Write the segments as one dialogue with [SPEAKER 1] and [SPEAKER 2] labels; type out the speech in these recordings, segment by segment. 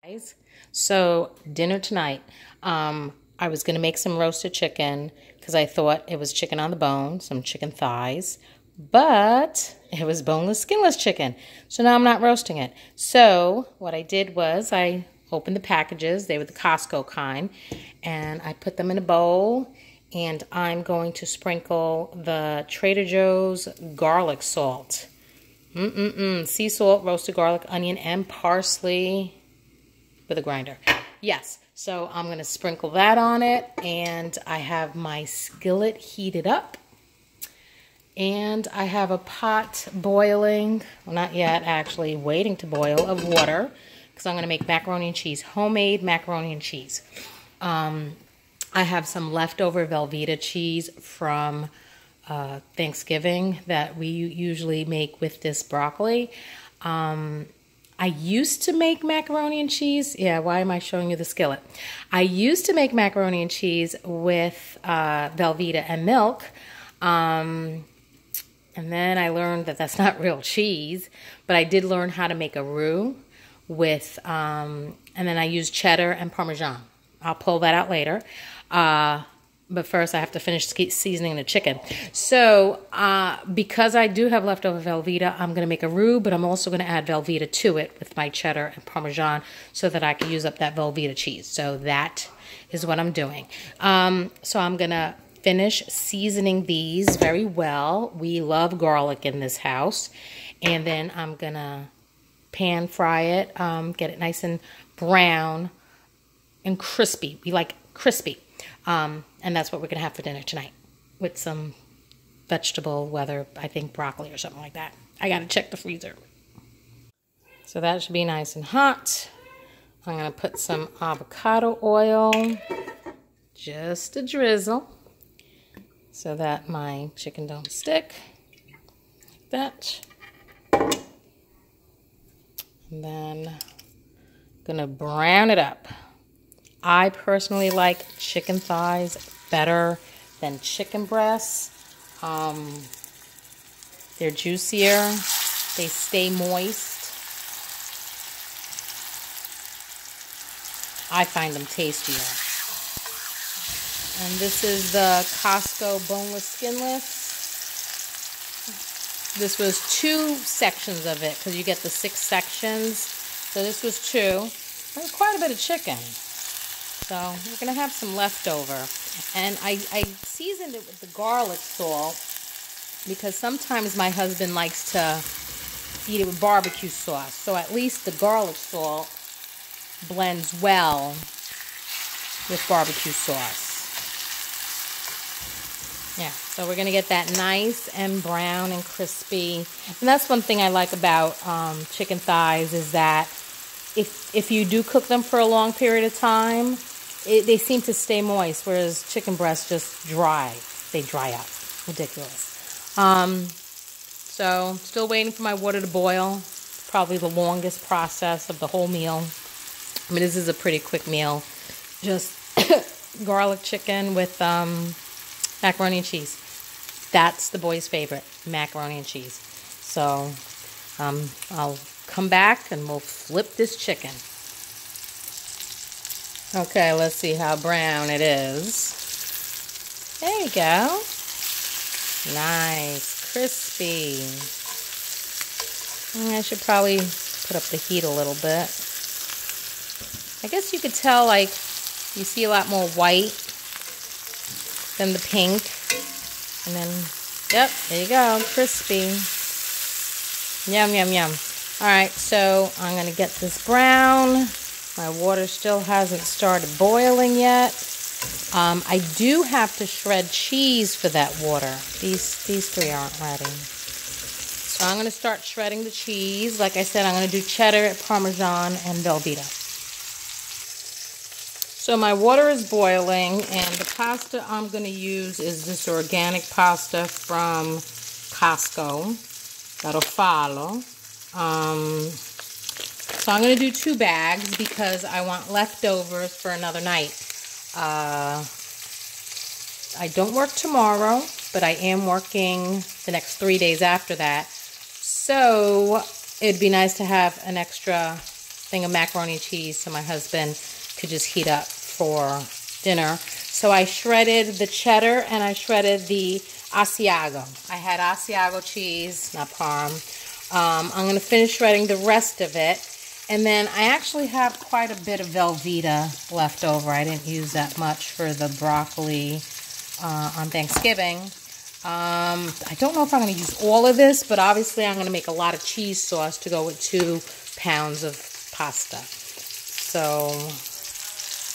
[SPEAKER 1] Guys, so dinner tonight, I was going to make some roasted chicken because I thought it was chicken on the bone, some chicken thighs, but it was boneless, skinless chicken. So now I'm not roasting it. So what I did was I opened the packages. They were the Costco kind, and I put them in a bowl, and I'm going to sprinkle the Trader Joe's garlic salt. Sea salt, roasted garlic, onion, and parsley with a grinder. Yes, so I'm going to sprinkle that on it, and I have my skillet heated up, and I have a pot boiling, well, not yet, actually waiting to boil, of water, because I'm going to make macaroni and cheese, homemade macaroni and cheese. I have some leftover Velveeta cheese from Thanksgiving that we usually make with this broccoli. I used to make macaroni and cheese. Yeah, why am I showing you the skillet? I used to make macaroni and cheese with Velveeta and milk. And then I learned that that's not real cheese. But I did learn how to make a roux with, and then I used cheddar and Parmesan. I'll pull that out later. But first I have to finish seasoning the chicken. So because I do have leftover Velveeta, I'm going to make a roux, but I'm also going to add Velveeta to it with my cheddar and Parmesan so that I can use up that Velveeta cheese. So that is what I'm doing. So I'm going to finish seasoning these very well. We love garlic in this house. And then I'm going to pan fry it, get it nice and brown and crispy. We like crispy. And that's what we're going to have for dinner tonight with some vegetable, whether I think broccoli or something like that. I got to check the freezer. So that should be nice and hot. I'm going to put some avocado oil, just a drizzle, so that my chicken don't stick. Like that. And then I'm going to brown it up. I personally like chicken thighs better than chicken breasts. They're juicier. They stay moist. I find them tastier. And this is the Costco boneless skinless. This was 2 sections of it because you get the 6 sections. So this was 2. There's quite a bit of chicken. So we're going to have some leftover. And I seasoned it with the garlic salt because sometimes my husband likes to eat it with barbecue sauce. So at least the garlic salt blends well with barbecue sauce. Yeah, so we're going to get that nice and brown and crispy. And that's one thing I like about chicken thighs is that if you do cook them for a long period of time, they seem to stay moist, whereas chicken breasts just dry. They dry up. Ridiculous. So, still waiting for my water to boil. Probably the longest process of the whole meal. I mean, this is a pretty quick meal. Just garlic chicken with macaroni and cheese. That's the boys' favorite, macaroni and cheese. So, I'll come back and we'll flip this chicken. Okay, let's see how brown it is. There you go. Nice, crispy. I should probably put up the heat a little bit. I guess you could tell, like, you see a lot more white than the pink. And then, yep, there you go, crispy. Yum, yum, yum. All right, so I'm going to get this brown. My water still hasn't started boiling yet. I do have to shred cheese for that water. These 3 aren't ready. So I'm going to start shredding the cheese. Like I said, I'm going to do cheddar, Parmesan, and Velveeta. So my water is boiling, and the pasta I'm going to use is this organic pasta from Costco, Garofalo. So I'm going to do 2 bags because I want leftovers for another night. I don't work tomorrow, but I am working the next 3 days after that. So it'd be nice to have an extra thing of macaroni and cheese so my husband could just heat up for dinner. So I shredded the cheddar and I shredded the Asiago. I had Asiago cheese, not Parm. I'm going to finish shredding the rest of it. And then I actually have quite a bit of Velveeta left over. I didn't use that much for the broccoli on Thanksgiving. I don't know if I'm going to use all of this, but obviously I'm going to make a lot of cheese sauce to go with 2 pounds of pasta. So,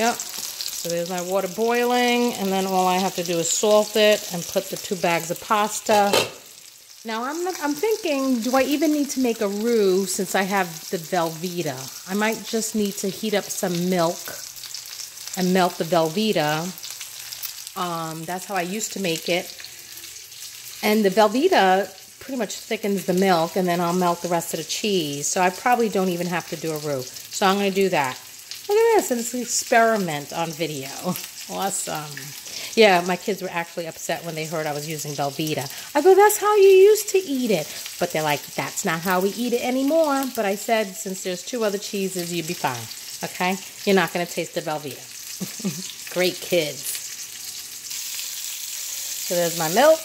[SPEAKER 1] yep. So there's my water boiling, and then all I have to do is salt it and put the 2 bags of pasta. Now I'm thinking, do I even need to make a roux since I have the Velveeta? I might just need to heat up some milk and melt the Velveeta. That's how I used to make it. And the Velveeta pretty much thickens the milk, and then I'll melt the rest of the cheese. So I probably don't even have to do a roux. So I'm going to do that. Look at this, it's an experiment on video. Awesome. Yeah, my kids were actually upset when they heard I was using Velveeta. I go, that's how you used to eat it. But they're like, that's not how we eat it anymore. But I said, since there's 2 other cheeses, you'd be fine. Okay? You're not going to taste the Velveeta. Great kids. So there's my milk.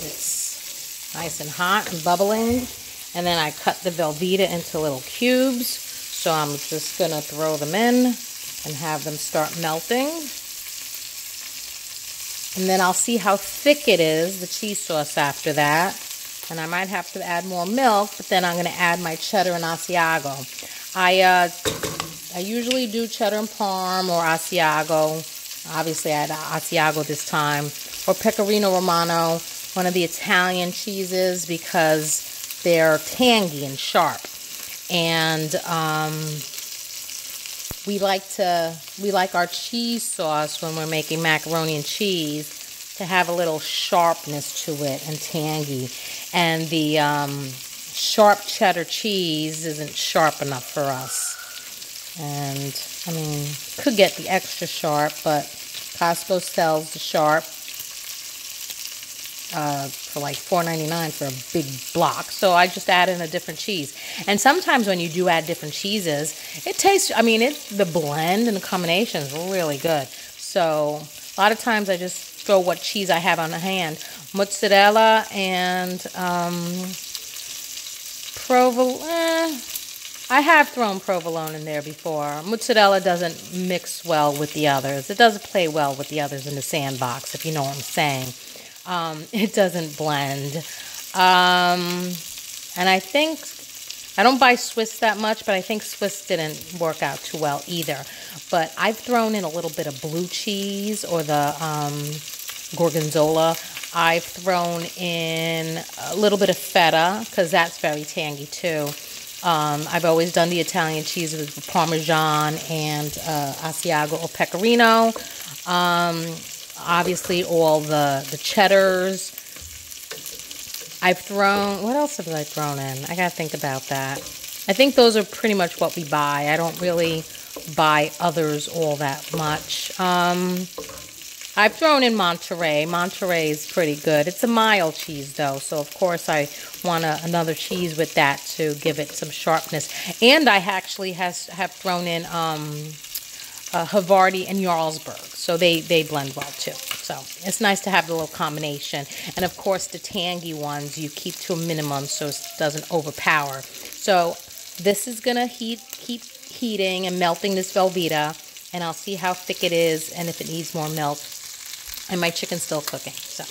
[SPEAKER 1] It's nice and hot and bubbling. And then I cut the Velveeta into little cubes. So I'm just going to throw them in and have them start melting. And then I'll see how thick it is, the cheese sauce after that. And I might have to add more milk, but then I'm going to add my cheddar and Asiago. I usually do cheddar and Parm or Asiago. Obviously, I had Asiago this time. Or Pecorino Romano, one of the Italian cheeses, because they're tangy and sharp. And we like our cheese sauce when we're making macaroni and cheese to have a little sharpness to it and tangy. And the sharp cheddar cheese isn't sharp enough for us. And I mean, could get the extra sharp, but Costco sells the sharp for like $4.99 for a big block. So I just add in a different cheese. And sometimes when you do add different cheeses, it tastes, I mean, the blend and the combination is really good. So a lot of times I just throw what cheese I have on hand. Mozzarella and provolone. I have thrown provolone in there before. Mozzarella doesn't mix well with the others. It doesn't play well with the others in the sandbox, if you know what I'm saying. It doesn't blend. And I think, I don't buy Swiss that much, but I think Swiss didn't work out too well either. But I've thrown in a little bit of blue cheese or the Gorgonzola. I've thrown in a little bit of feta because that's very tangy too. I've always done the Italian cheese with Parmesan and Asiago or Pecorino. Obviously, all the cheddars. I've thrown, what else have I thrown in? I gotta think about that. I think those are pretty much what we buy. I don't really buy others all that much. I've thrown in Monterey. Monterey is pretty good. It's a mild cheese though, so of course I want another cheese with that to give it some sharpness. And I actually have thrown in Havarti and Jarlsberg, so they blend well too. So it's nice to have the little combination. And of course the tangy ones you keep to a minimum so it doesn't overpower. So this is gonna keep heating and melting this Velveeta, and I'll see how thick it is and if it needs more milk. And my chicken's still cooking. So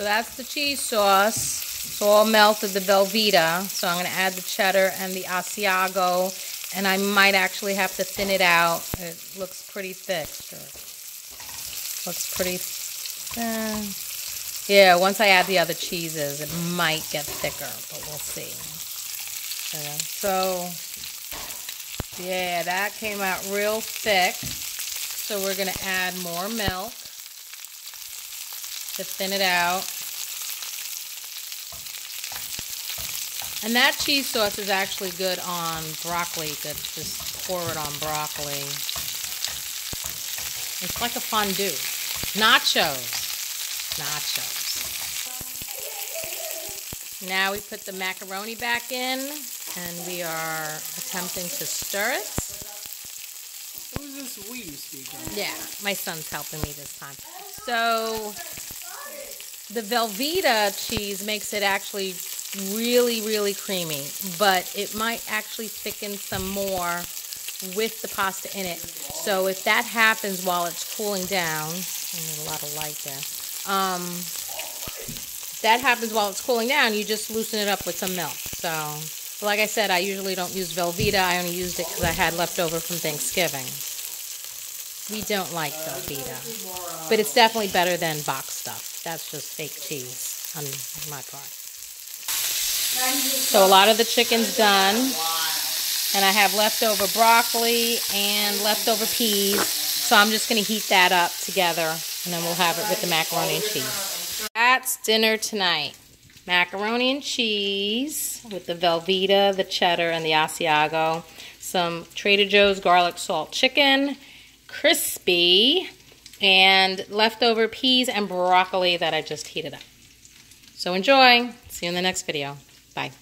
[SPEAKER 1] that's the cheese sauce. It's all melted, the Velveeta. So I'm going to add the cheddar and the Asiago. And I might actually have to thin it out. It looks pretty thick. Sure. Looks pretty... yeah, once I add the other cheeses, it might get thicker. But we'll see. So, yeah, that came out real thick. So we're going to add more milk to thin it out. And that cheese sauce is actually good on broccoli. You could just pour it on broccoli. It's like a fondue. Nachos. Now we put the macaroni back in. And we are attempting to stir it.
[SPEAKER 2] Who's this we speaking?
[SPEAKER 1] Yeah, my son's helping me this time. So the Velveeta cheese makes it actually really, really creamy, but it might actually thicken some more with the pasta in it. So if that happens while it's cooling down, I need a lot of light there. If that happens while it's cooling down, you just loosen it up with some milk. So, like I said, I usually don't use Velveeta. I only used it because I had leftover from Thanksgiving. We don't like Velveeta, but it's definitely better than box stuff. That's just fake cheese on my part. So a lot of the chicken's done, and I have leftover broccoli and leftover peas, so I'm just going to heat that up together, and then we'll have it with the macaroni and cheese. That's dinner tonight. Macaroni and cheese with the Velveeta, the cheddar, and the Asiago. Some Trader Joe's garlic salt chicken, crispy, and leftover peas and broccoli that I just heated up. So enjoy. See you in the next video. Bye.